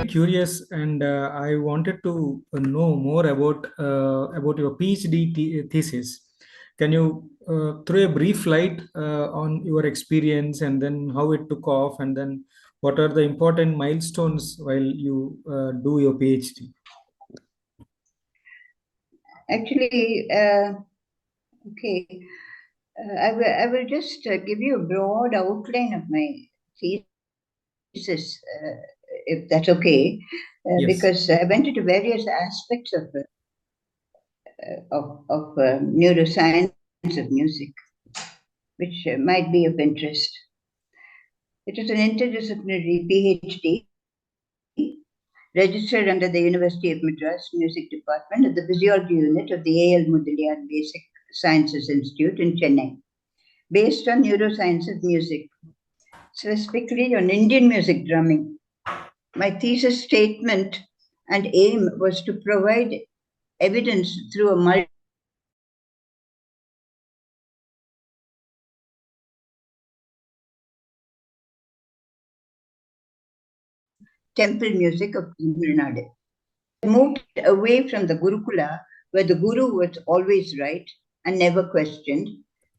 curious, and I wanted to know more about your PhD thesis. Can you throw a brief light on your experience, and then how it took off, and then what are the important milestones while you do your PhD? Actually, okay, I will just give you a broad outline of my thesis, if that's okay, Yes. because I went into various aspects of neuroscience of music, which might be of interest. It is an interdisciplinary PhD registered under the University of Madras Music Department at the Physiology Unit of the A.L. Mudaliar Basic Sciences Institute in Chennai, based on neuroscience of music, specifically on Indian music drumming. My thesis statement and aim was to provide evidence through a temple music of Tamil Nadu. I moved away from the Gurukula, where the Guru was always right and never questioned,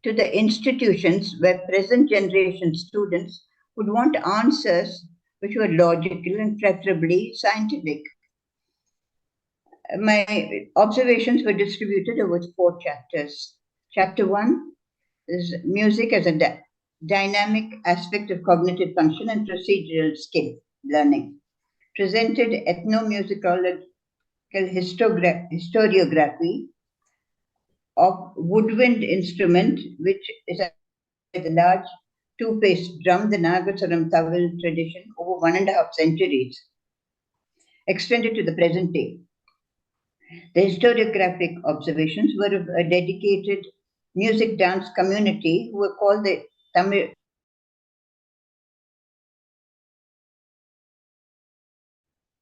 to the institutions where present generation students would want answers which were logical and preferably scientific. My observations were distributed over 4 chapters. Chapter 1 is music as a dynamic aspect of cognitive function and procedural skill learning. Presented ethnomusicological historiography of woodwind instrument, which is the large two-faced drum, the Nagasaram Tawil tradition, over 1.5 centuries, extended to the present day. The historiographic observations were of a dedicated music dance community who were called the Tamil.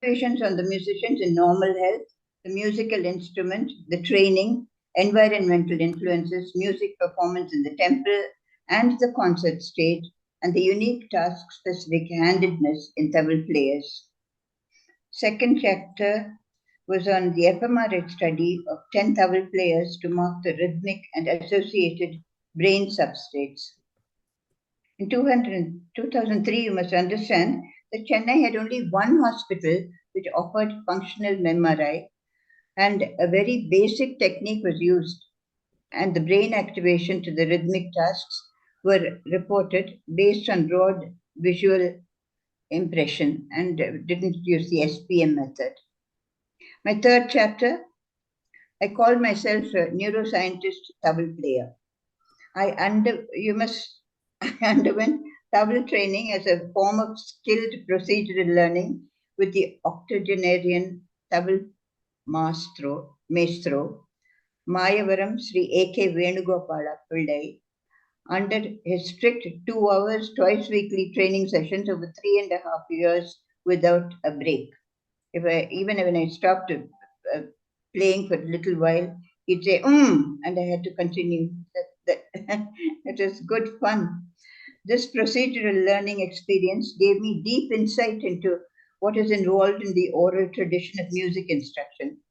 Observations on the musicians in normal health, the musical instrument, the training, environmental influences, music performance in the temple and the concert stage, and the unique task-specific handedness in Tamil players. Second chapter was on the fMRI study of 10 Tamil players to mark the rhythmic and associated brain substrates. In 2003, you must understand that Chennai had only one hospital which offered functional MRI, and a very basic technique was used, and the brain activation to the rhythmic tasks were reported based on broad visual impression and didn't use the SPM method. My third chapter, I called myself a neuroscientist tabla player. I underwent tabla training as a form of skilled procedural learning with the octogenarian tabla maestro, Mayavaram Sri A.K. Venugopala Pillai, under his strict 2 hours twice weekly training sessions over 3.5 years without a break. Even when I stopped playing for a little while, he'd say, and I had to continue. It was good fun. This procedural learning experience gave me deep insight into what is involved in the oral tradition of music instruction,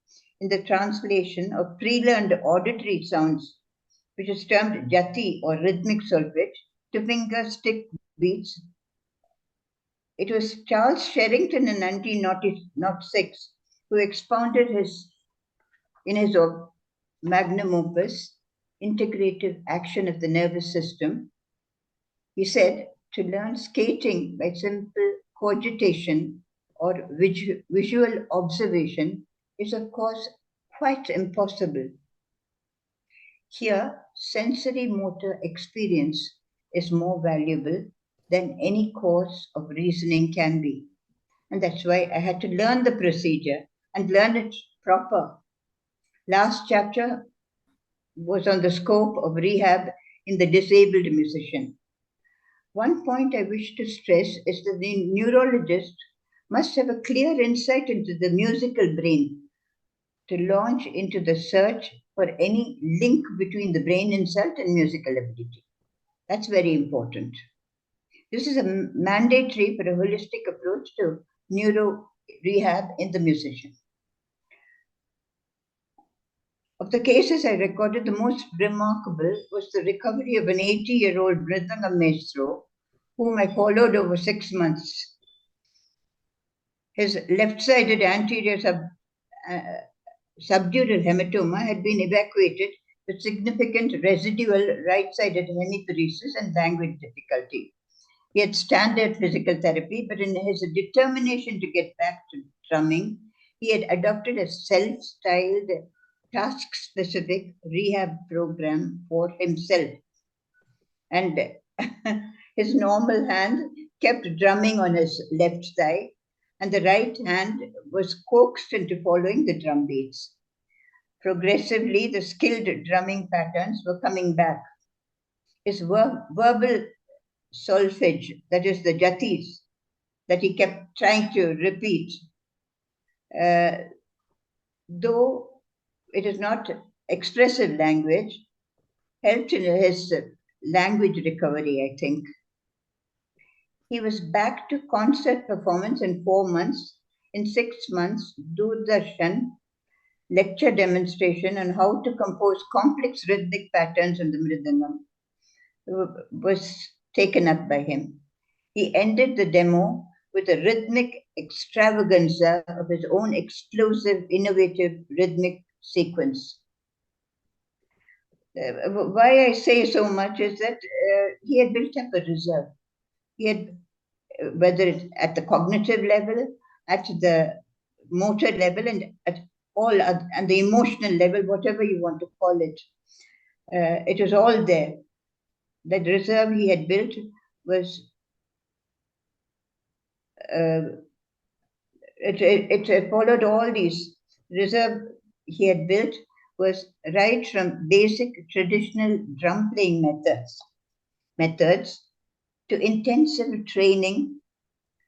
in the translation of pre-learned auditory sounds, which is termed jati or rhythmic solfege, to finger stick beats. It was Charles Sherrington in 1906 who expounded in his magnum opus, Integrative Action of the Nervous System. He said to learn skating by simple cogitation or visual observation is, of course, quite impossible. Here, sensory motor experience is more valuable than any course of reasoning can be. And that's why I had to learn the procedure and learn it proper. Last chapter was on the scope of rehab in the disabled musician. One point I wish to stress is that the neurologist must have a clear insight into the musical brain to launch into the search for any link between the brain insult and musical ability. That's very important. This is a mandatory for a holistic approach to rehab in the musician. Of the cases I recorded, the most remarkable was the recovery of an 80-year-old Mridanga maestro, whom I followed over 6 months. His left-sided anterior subdural hematoma had been evacuated with significant residual right-sided hemiparesis and language difficulty. He had standard physical therapy, but in his determination to get back to drumming, he had adopted a self-styled, task-specific rehab program for himself. And his normal hand kept drumming on his left thigh, and the right hand was coaxed into following the drum beats. Progressively, the skilled drumming patterns were coming back. His verbal solfege, that is the jatis, that he kept trying to repeat, though it is not expressive language, helped in his language recovery, I think. He was back to concert performance in 4 months. In 6 months, Doordarshan lecture demonstration on how to compose complex rhythmic patterns in the mridangam was taken up by him. He ended the demo with a rhythmic extravaganza of his own explosive, innovative rhythmic sequence. Why I say so much is that he had built up a reserve. He had, whether it's at the cognitive level, at the motor level, and at all, and the emotional level, whatever you want to call it, it was all there. That reserve he had built was it followed all these reserve he had built was right from basic traditional drum playing methods to intensive training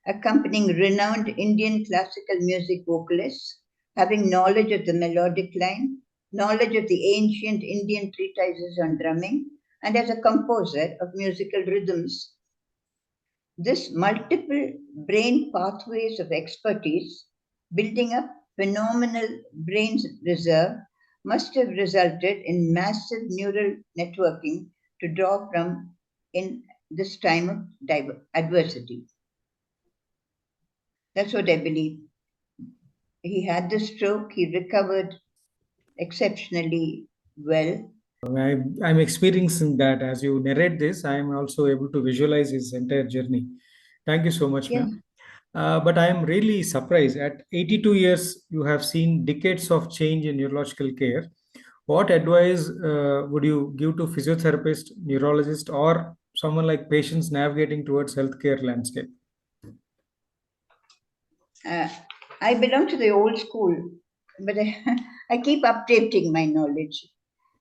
accompanying renowned Indian classical music vocalists, having knowledge of the melodic line, knowledge of the ancient Indian treatises on drumming, and as a composer of musical rhythms. This multiple brain pathways of expertise, building up phenomenal brain reserve, must have resulted in massive neural networking to draw from in this time of adversity. That's what I believe. He had the stroke, he recovered exceptionally well. I'm experiencing that as you narrate this. I am also able to visualize his entire journey. Thank you so much, Yeah. ma'am. But I am really surprised. At 82 years, you have seen decades of change in neurological care. What advice would you give to physiotherapist, neurologist, or someone like patients navigating towards healthcare landscape? I belong to the old school, but I keep updating my knowledge.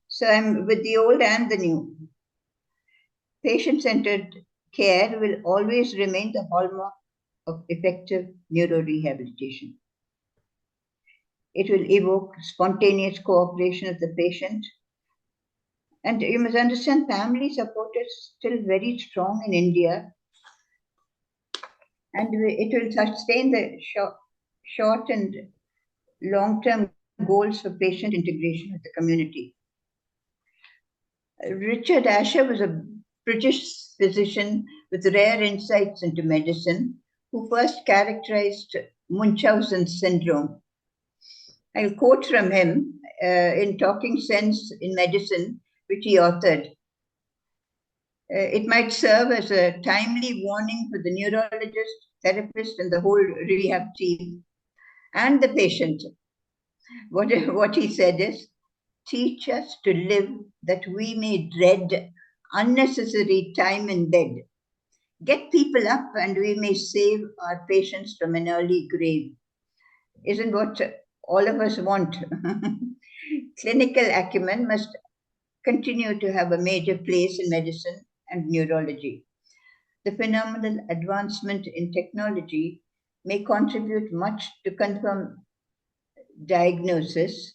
So I'm with the old and the new. Patient-centered care will always remain the hallmark of effective neurorehabilitation. It will evoke spontaneous cooperation of the patient. And you must understand, family support is still very strong in India, and it will sustain the short and long-term goals for patient integration with the community. Richard Asher was a British physician with rare insights into medicine who first characterized Munchausen's syndrome. I'll quote from him in Talking Sense in Medicine, which he authored. It might serve as a timely warning for the neurologist, therapist, and the whole rehab team and the patient. What he said is, teach us to live that we may dread unnecessary time in bed. Get people up and we may save our patients from an early grave. Isn't what all of us want? Clinical acumen must continue to have a major place in medicine and neurology. The phenomenal advancement in technology may contribute much to confirm diagnosis,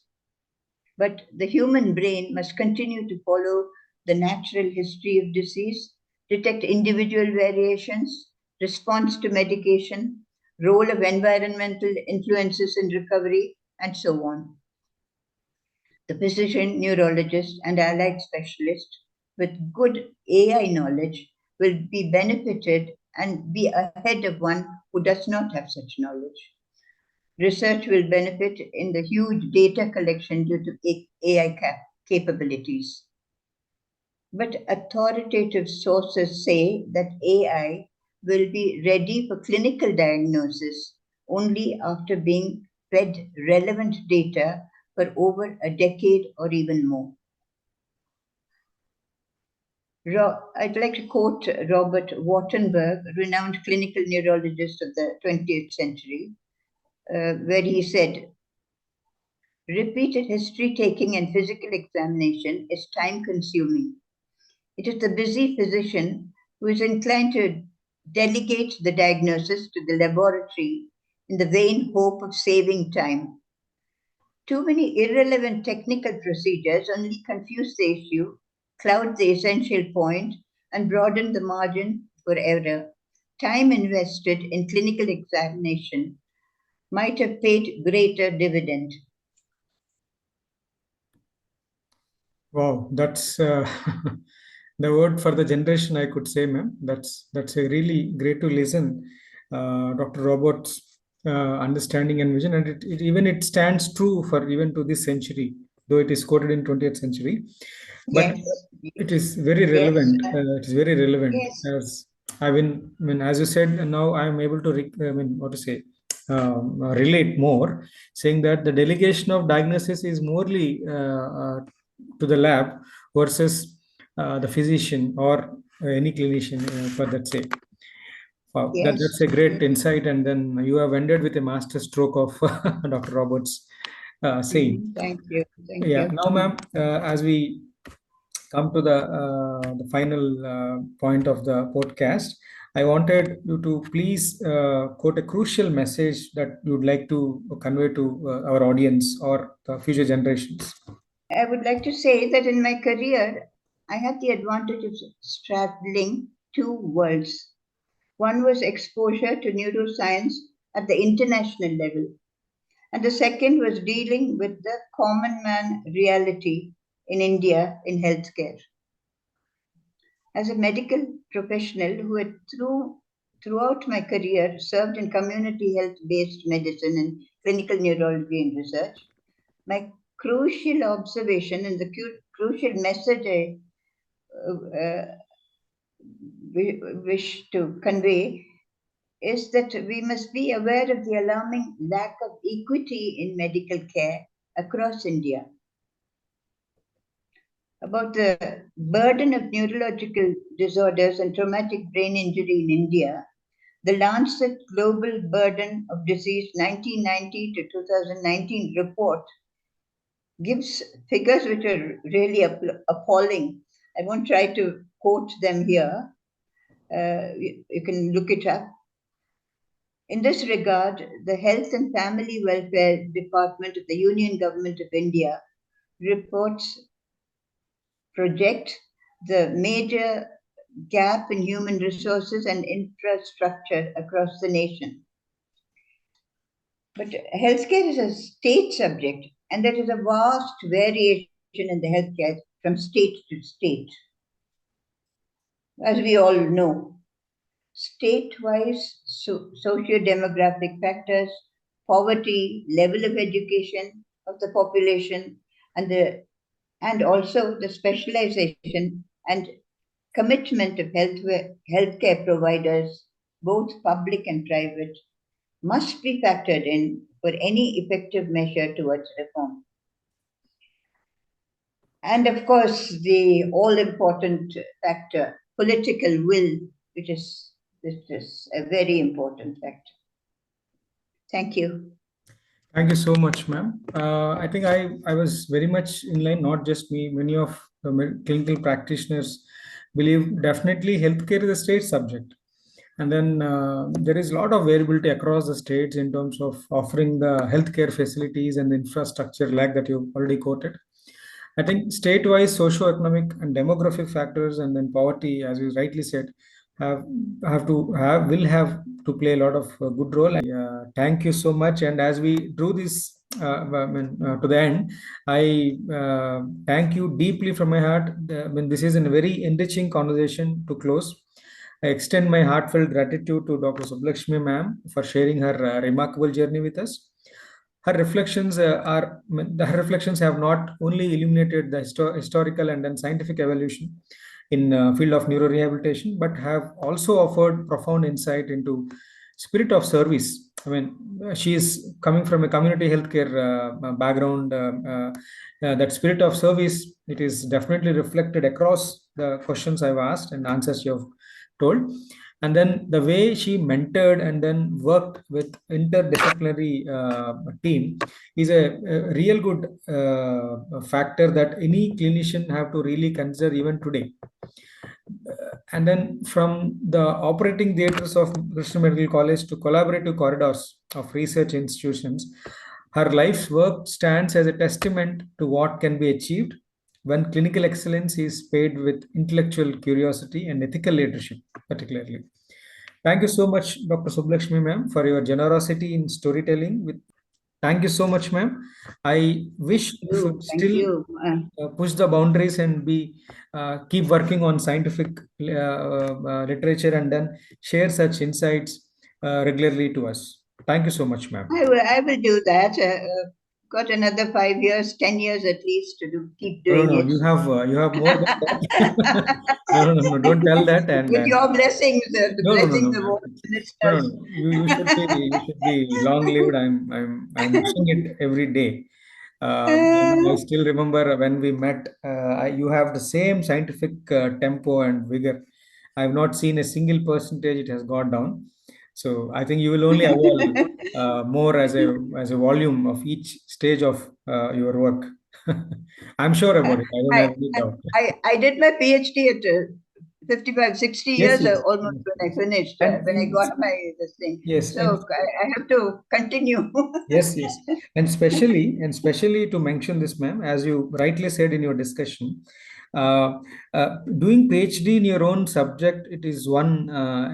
but the human brain must continue to follow the natural history of disease, detect individual variations, response to medication, role of environmental influences in recovery, and so on. The physician, neurologist, and allied specialist with good AI knowledge will be benefited and be ahead of one who does not have such knowledge. Research will benefit in the huge data collection due to AI capabilities. But authoritative sources say that AI will be ready for clinical diagnosis only after being fed relevant data for over a decade or even more. I'd like to quote Robert Wattenberg, renowned clinical neurologist of the 20th century, where he said, repeated history taking and physical examination is time consuming. It is the busy physician who is inclined to delegate the diagnosis to the laboratory in the vain hope of saving time. Too many irrelevant technical procedures only confuse the issue, cloud the essential point, and broaden the margin for error. Time invested in clinical examination might have paid greater dividend. Wow, that's the word for the generation, I could say, ma'am. That's a really great to listen, Dr. Robert's understanding and vision, and even it stands true for even to this century, though it is quoted in 20th century, but Yes, it is very yes, relevant. It is very relevant yes, as I mean, as you said, and now I am able to, I mean, what to say, relate more, saying that the delegation of diagnosis is morely to the lab versus the physician or any clinician for that sake. Wow, that's yes. a great insight. And then you have ended with a master stroke of Dr. Roberts saying. Thank you, thank Yeah, you. now, ma'am, as we come to the final point of the podcast, I wanted you to please quote a crucial message that you would like to convey to our audience or the future generations. I would like to say that in my career, I had the advantage of straddling two worlds. One was exposure to neuroscience at the international level, and the second was dealing with the common man reality in India in healthcare. As a medical professional who had throughout my career served in community health based medicine and clinical neurology and research, my crucial observation and the crucial message I uh, wish to convey is that we must be aware of the alarming lack of equity in medical care across India. About the burden of neurological disorders and traumatic brain injury in India, the Lancet Global Burden of Disease 1990 to 2019 report gives figures which are really appalling. I won't try to quote them here. You can look it up. In this regard, the Health and Family Welfare Department of the Union Government of India reports project the major gap in human resources and infrastructure across the nation. But healthcare is a state subject, and there is a vast variation in the healthcare from state to state. As we all know, state-wise socio-demographic factors, poverty, level of education of the population, and also the specialization and commitment of healthcare providers, both public and private, must be factored in for any effective measure towards reform. And of course, the all important factor, political will, which is a very important factor. Thank you. Thank you so much, ma'am. I think I was very much in line, not just me, many of the clinical practitioners believe definitely healthcare is a state subject. And then there is a lot of variability across the states in terms of offering the healthcare facilities and the infrastructure like that you already quoted. I think state-wise socio-economic and demographic factors and then poverty, as you rightly said, have have will have to play a lot of good role. Thank you so much. And as we drew this to the end, I thank you deeply from my heart. This is a very enriching conversation to close. I extend my heartfelt gratitude to Dr. Subbalakshmy ma'am for sharing her remarkable journey with us. Her reflections have not only illuminated the historical and then scientific evolution in field of neurorehabilitation, but have also offered profound insight into spirit of service. She is coming from a community healthcare background. That spirit of service, it is definitely reflected across the questions I've asked and answers you have told. And then the way she mentored and then worked with interdisciplinary team is a real good factor that any clinician have to really consider even today. And then from the operating theaters of Krishna Medical College to collaborative corridors of research institutions, her life's work stands as a testament to what can be achieved when clinical excellence is paired with intellectual curiosity and ethical leadership, particularly. Thank you so much, Dr. Subbalakshmi ma'am, for your generosity in storytelling. Thank you so much, ma'am. I wish you should Thank still you. push the boundaries and be keep working on scientific literature and then share such insights regularly to us. Thank you so much, ma'am. I will do that. Got another 5 years, 10 years at least to do. Keep No, no, doing no. it. You have more than that. No, no, no, no. Don't tell that. And With your blessings, the no, no, no, no, blessings of ma'am. all the No, no, listeners. no. You should be long lived. I'm wishing it every day. I Uh, still remember when we met. You have the same scientific tempo and vigor. I have not seen a single percentage it has gone down. So I think you will only evolve more as a volume of each stage of your work. I'm sure about it. I don't I, have any doubt. I did my PhD at 55, 60 Yes, years yes, almost yes. when I finished, when I And got my this thing. yes, So and I have to continue. yes, yes, and especially to mention this, ma'am, as you rightly said in your discussion, uh, doing PhD in your own subject, it is one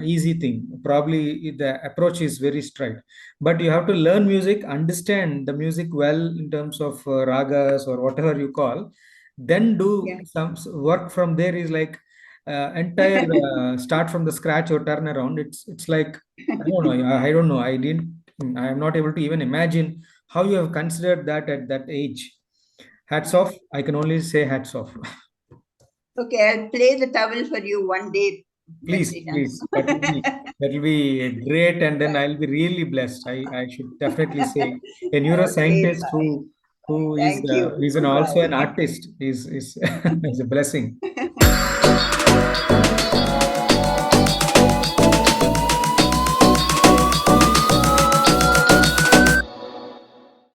easy thing. Probably the approach is very straight, but you have to learn music, understand the music well in terms of ragas or whatever you call, then do Yeah. some work from there is like entire start from the scratch or turn around. It's like I don't know. I don't know. I am not able to even imagine how you have considered that at that age. Hats off. I can only say hats off. Okay, I'll play the towel for you one day, Please, Martina. please. That will be great, and then I'll be really blessed. I should definitely say a Okay, neuroscientist bye. who Thank you. is an also Bye. an artist is is a blessing.